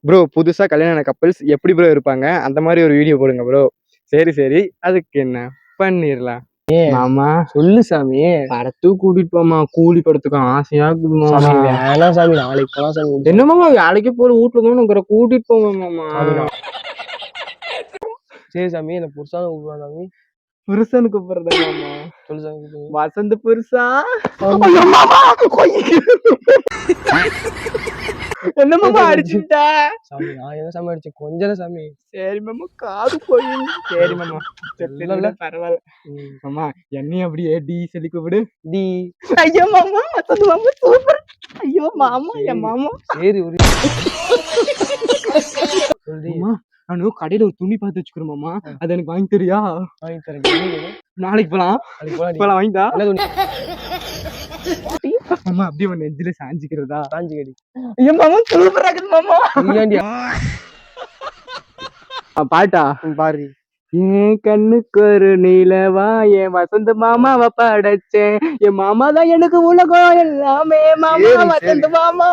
Bro புதுசா கல்யாணம் ஆன கப்பிள்ஸ் எப்படி ப்ரோ இருப்பாங்க? அந்த மாரி ஒரு வீடியோ போடுங்க ப்ரோ. சரி. அதுக்கு என்ன? பண்ணிரலாம். மாமா சொல்லு சாமி. படத்துக்கு கூட்டிட்டு போமா. கூலி படத்துக்கு ஆசையா இருக்குது சாமி மாமா. வேணாம் சாமி, நாளைக்கு போலாம் சாமி. என்ன மாமா வேலைக்கு போற வீட்டுல தான் கூட்டிட்டு போங்க மாமா. சரி சாமி, என்ன புருஷான கூப்பிடுவான் சாமி. புருஷனு கூப்பிடுறதா மாமா? சொல்லு சாமி. வசந்த் புருஷா. என்ன மாமா அடிச்சுட்ட? சாமி நான் என்ன சாமி அடிச்சேன்? கொஞ்சம் சாமி. சரி மாமா காது போயிருந்து. சரி மாமா பரவாயில்ல. மாமா என்னையும் அப்படியே டி சொல்லி கூப்பிடு. டி. ஐயோ மாமா வசந்த் மாமா சூப்பர். ஐயோ மாமா என் மாமா. சரி ஒரு மாமா நானும் கடையில ஒரு துணி பார்த்து வச்சுக்கிறேன் மாமா. அது எனக்கு வாங்கி தரியா? வாங்கி தரேன். நாளைக்கு போலாம். போலாம் வாங்கிதா. மாமா அப்படியே உன் நெஞ்சில சாஞ்சிக்கிறதா? சாஞ்சிக்கடி. ஐயோ மாமா சூப்பரா இருக்குது மாமா. பாட்டா பாரு. என் கண்ணுக்கு ஒரு நீலவா என் வசந்த் மாமாவை படைச்சேன். என் மாமா தான் எனக்கு உலகம் எல்லாமே. மாமா வசந்த் மாமா.